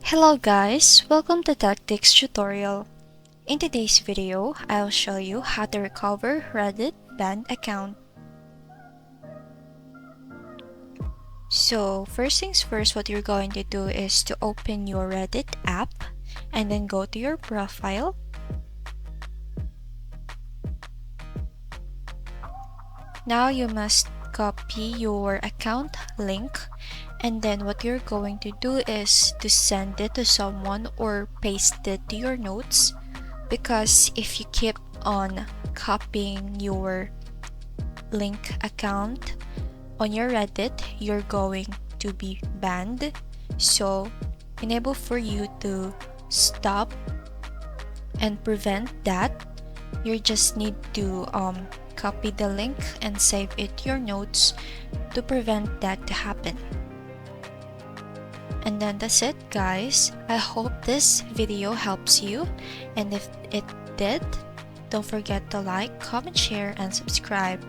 Hello guys, welcome to Tactics tutorial. In today's video, I'll show you how to recover Reddit banned account. So first things first, what you're going to do is to open your Reddit app and then go to your profile. Now you must copy your account link, and then what you're going to do is to send it to someone or paste it to your notes, because if you keep on copying your link account on your Reddit, you're going to be banned. So enable for you to stop and prevent that, you just need to copy the link and save it to your notes to prevent that to happen. And then that's it guys. I hope this video helps you, and if it did, don't forget to like, comment, share, and subscribe.